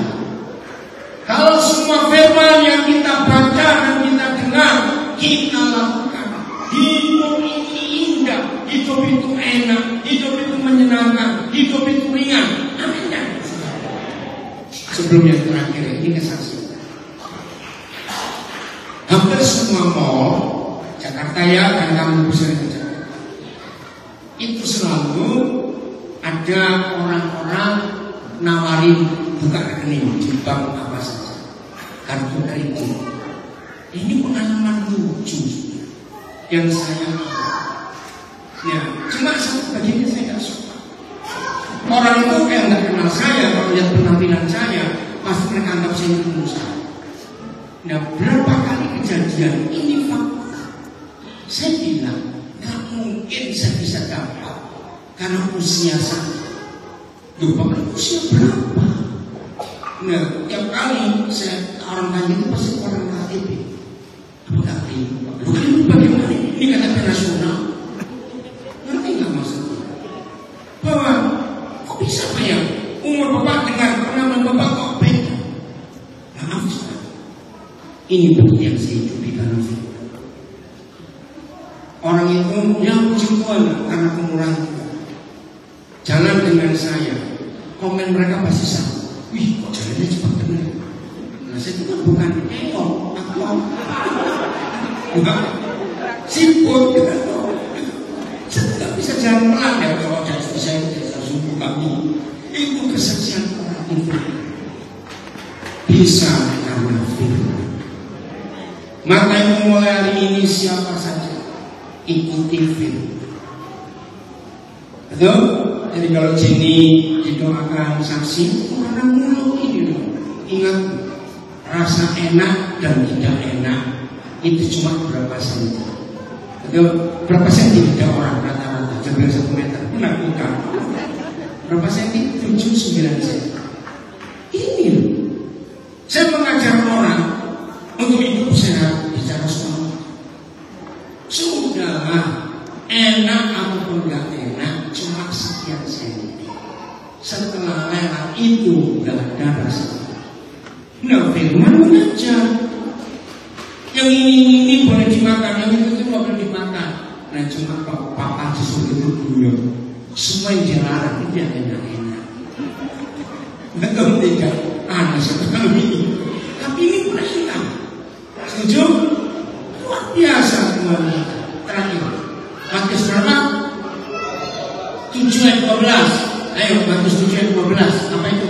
kalau semua firman yang kita baca dan kita dengar, kita lakukan. Hidup ini indah, hidup itu enak, hidup itu menyenangkan, hidup itu ringan. Amin. Sebelum yang terakhir ini kesaksian. Hampir semua mall Jakarta ya, dan kamu bisa kerja. Itu selalu ada orang-orang nawarin buka rekening di bank apa saja, kartu kredit. Ini pengalaman lucu yang saya ya, cuma satu bagiannya saya tidak suka. Orang itu kayak nggak kenal saya, kalau lihat penampilan saya pasti mereka anggap saya itu pengusaha. Nah, berapa kali kejadian ini fakta. Saya bilang nggak mungkin saya bisa dapat karena usia saya. Loh, Bapak usia berapa? Nah, tiap kali saya orang tanya itu pasti orang KTP. Apa KTP? Loh, ini bagaimana? Ini KTP nasional. Ngerti nggak maksudnya? Bahwa kok bisa Pak ya? Umur Bapak dengan pengalaman Bapak kok beda? Maaf, ini bukti yang saya hidupi karena firman. Orang itu yang puji Tuhan karena kemurahan Tuhan. Jalan dengan saya, komen mereka pasti sama. Wih, kok jalannya cepat benar. Nah, saya itu kan bukan engkol, aku bukan sibuk. Saya tidak bisa jalan pelan ya kalau saya sungguh kami. Itu kesaksian orang itu bisa karena firman. Maka yang mulai hari ini siapa saja ikuti firman. Betul? Jadi kalau Jenny didoakan saksi karena mulut ini loh. Ingat, rasa enak dan tidak enak itu cuma berapa senti. Betul? Berapa senti tidak orang rata-rata hampir 1 meter. Benar bukan? Berapa senti? 7-9 senti. Ini loh. Saya mengajar orang untuk hidup sehat bicara soal sudah enak ataupun gak enak cuma sekian senti. Setelah lewat itu gak ada rasa. Nah, firman mengajar yang ini boleh dimakan, yang itu boleh dimakan. Nah, cuma papa disuruh itu dulu. Semua yang dilarang itu yang enak-enak. Betul tidak? Ada sekali ini. Tapi ini pernah hilang. Setuju? Luar biasa semuanya. Terakhir, Matius berapa? 7 ayat 12. Ayo, Matius 7 ayat 12. Apa itu?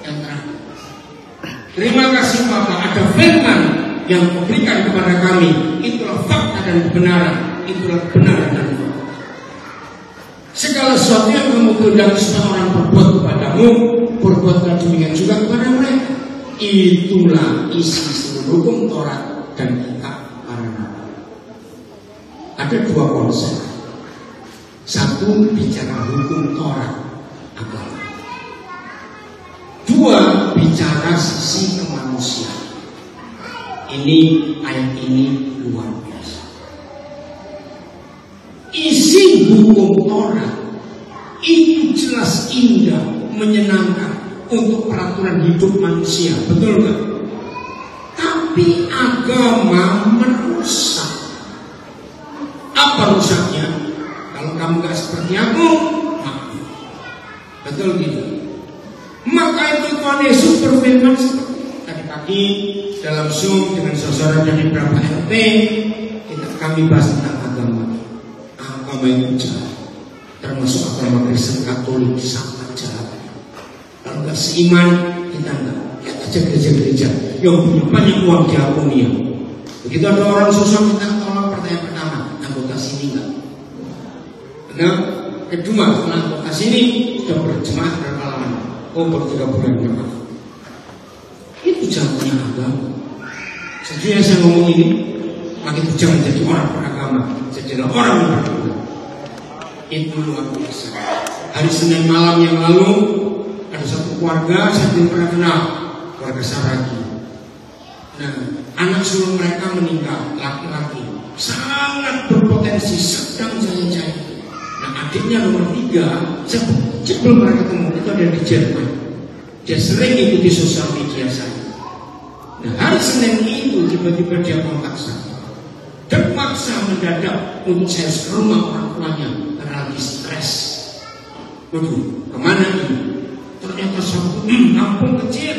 Yang terakhir. Terima kasih Bapak, ada firman yang memberikan kepada kami. Itulah fakta dan kebenaran. Itulah kebenaran dan fakta. Segala sesuatu yang kamu kehendaki supaya orang berbuat kepadamu, berbuatlah demikian juga kepada mereka. Itulah isi seluruh hukum Taurat dan kitab para nabi. ada dua konsep. Satu, bicara hukum Taurat agama. Dua, bicara sisi kemanusiaan. Ini ayat ini luar biasa. Isi hukum Taurat itu jelas indah, menyenangkan untuk peraturan hidup manusia, betul nggak? Tapi agama merusak. Apa rusaknya? Kalau kamu gak seperti aku, maaf. Betul gitu. Maka itu Tuhan Yesus berfirman seperti tadi pagi dalam Zoom dengan saudara dari beberapa RT, kami bahas tentang agama. Agama yang jahat, termasuk agama Kristen Katolik, sangat jahat. Kalau nggak seiman, kita nggak. Lihat aja gereja-gereja yang punya banyak uang diakonia. Begitu ada orang susah, kita tolong pertanyaan pertama, anggota sini nggak? Nah, kedua, setelah anggota sini sudah berjemaat berapa lama? Oh, baru 3 bulan berapa? Itu jahatnya agama. Sejujurnya saya ngomong ini, makin jangan jadi orang beragama, jadilah orang yang beragama. Itu luar biasa. Hari Senin malam yang lalu ada satu keluarga saya belum pernah kenal, keluarga Saragi. Nah, anak sulung mereka meninggal, laki-laki, sangat berpotensi, sedang jaya-jaya. Nah, adiknya nomor 3, saya belum pernah ketemu, itu ada di Jerman. Dia sering ikuti sosial media saya. Nah, hari Senin itu tiba-tiba dia kontak saya, terpaksa mendadak untuk saya ke rumah orang tuanya karena lagi stres. Waduh, kemana ini? Ternyata satu kampung kecil,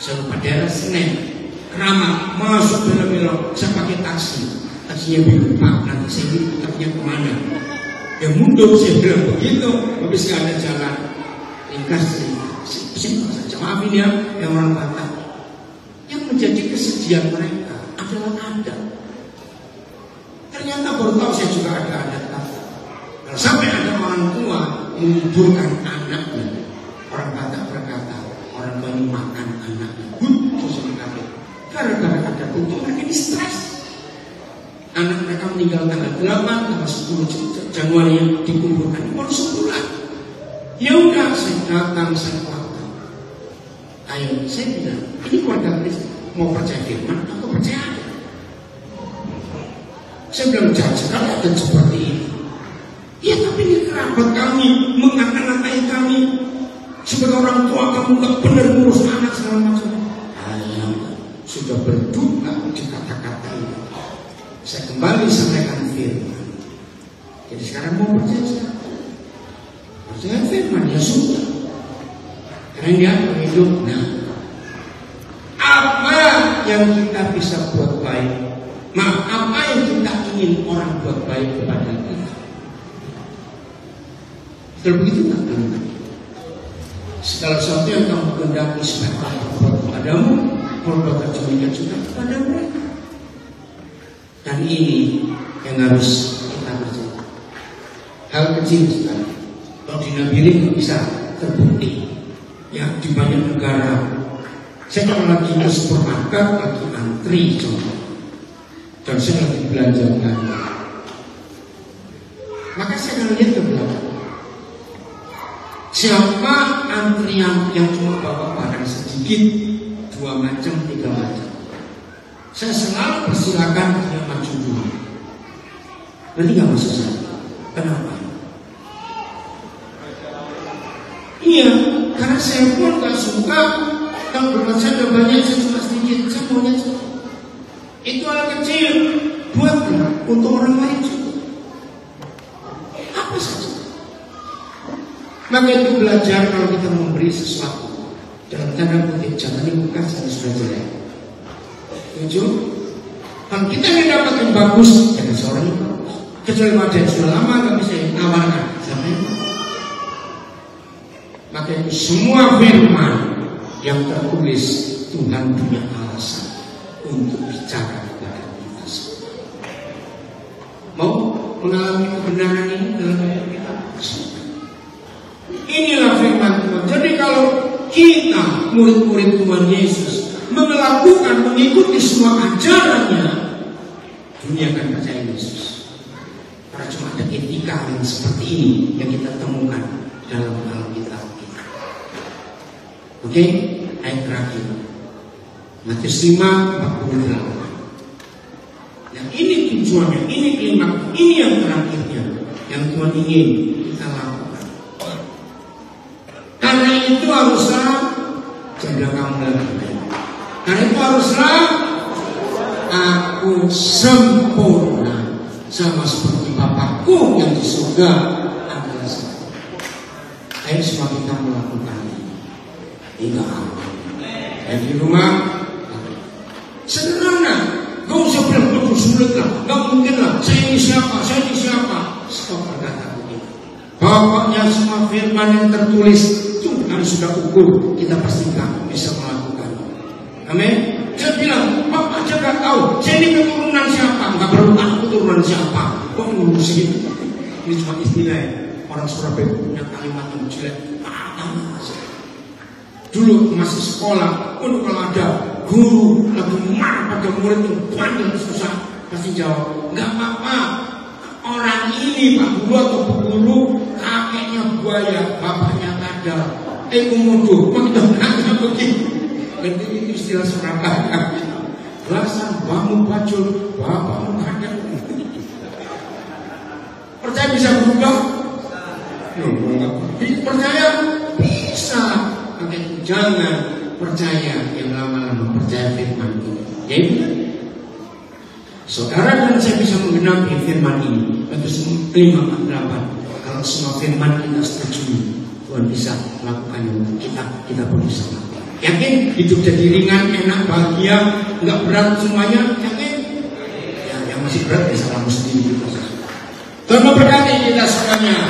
saya lupa daerah Senen, Keramat, masuk belok-belok, saya pakai taksi. Taksinya bilang, Pak, nanti saya ini putarnya kemana? Ya mundur, saya bilang begitu, habis nggak ada jalan. Ringkas cerita, simpel saja. Maafin ya, yang orang Batak. Yang menjadi kesedihan mereka adalah adat. Ternyata baru tahu saya juga ada adat Batak. Kalau sampai ada orang tua menguburkan anaknya, orang Batak berkata, orang tua ini makan anaknya, terus dikabir. Gara-gara ada untuk mereka ini stres. Anak mereka meninggal tanggal 8, tanggal 10 Januari yang dikumpulkan baru sebulan. Ya udah, saya datang, saya datang. Ayo, saya bilang, ini keluarga Kristen mau percaya firman atau percaya ada? Saya bilang, jangan sekali ada seperti ini. Ya tapi ini kerabat kami, mengata-ngatai kami, sebagai orang tua kamu gak benar ngurus anak segala macam. Sudah berduka di kata-kata ini. Saya kembali sampaikan firman. Jadi sekarang mau percaya? Percaya firman, ya sudah. Karena dia hidup. Nah, apa yang kita bisa buat baik? Apa yang kita ingin orang buat baik kepada kita? Kalau begitu tak benar. Segala sesuatu yang kamu kehendaki supaya Allah berbuat kepadamu, berbuat demikian juga kepada mereka. Dan ini yang harus kita percaya. Hal kecil sekali. Kalau di Nabire nggak bisa terbukti. Ya di banyak negara. Saya kalau lagi ke supermarket lagi antri contoh, dan saya lagi belanja belanja. Maka saya akan lihat ke belakang. Siapa antrian yang cuma bawa barang sedikit, 2 macam, 3 macam, saya selalu persilakan dia maju dulu. Nanti nggak masuk saya. Kenapa? Iya, karena saya pun nggak suka kalau berbelanja ada banyak, saya cuma sedikit, saya maunya cukup. Itu hal kecil, buatlah untuk orang lain juga. Apa saja. Maka itu belajar kalau kita memberi sesuatu dalam tanda kutip, jangan dibuka sampai sudah jelek. Tujuh, kalau kita ingin dapat yang bagus, jangan seorang yang bagus. Kecuali ada yang sudah lama nggak bisa ditawarkan, sama yang bagus. Maka itu semua firman yang tertulis, Tuhan punya alasan untuk bicara kepada kita semua. Mau mengalami kebenaran ini dalam hidup kita? Inilah firman Tuhan. Jadi kalau kita murid-murid Tuhan Yesus melakukan, mengikuti semua ajarannya, dunia akan percaya Yesus. Karena cuma ada etika yang seperti ini yang kita temukan dalam Alkitab kita. Oke, ayat terakhir. Matius 5:48. Dan ini tujuannya, ini klimaks, ini yang terakhirnya yang Tuhan ingin kita lakukan. Karena itu haruslah jaga kamu lagi. Karena itu haruslah aku sempurna sama seperti Bapakku yang di surga adalah sempurna. Ayo semua kita melakukan ini. Enggak apa. Dan di rumah sederhana, gak usah bilang lebih sulit lah, gak mungkin lah. Saya ini siapa? Stop berkata begitu. Pokoknya semua firman yang tertulis Tuhan sudah ukur, kita pastikan bisa melakukan. Amin. Saya bilang, Bapak aja gak tahu, saya ini keturunan siapa? Gak perlu tahu keturunan siapa. Kok ngurusin? Ini cuma istilah ya. Orang Surabaya punya kalimat yang jelek. Dulu masih sekolah, kalau ada guru lagi marah pada murid yang bandel susah, pasti jawab, nggak apa-apa. Orang ini Pak Guru atau Bu Guru kakeknya buaya, bapaknya kadal. Komodo, makanya begitu. Dan ini istilah Surabaya. Belasan bangun bacul, bapakmu kadal. Percaya bisa berubah? Percaya bisa. Maka jangan percaya yang lama-lama percaya firman ini. Ya benar. Saudara dan saya bisa menggenapi firman ini. Matius 5:48. Kalau semua firman kita setuju, Tuhan bisa melakukannya untuk kita. Kita pun bisa melakukan. Yakin hidup jadi ringan, enak, bahagia, nggak berat semuanya? Yakin? Ya, yang masih berat bisa kamu sendiri. Tuhan memberkati kita semuanya.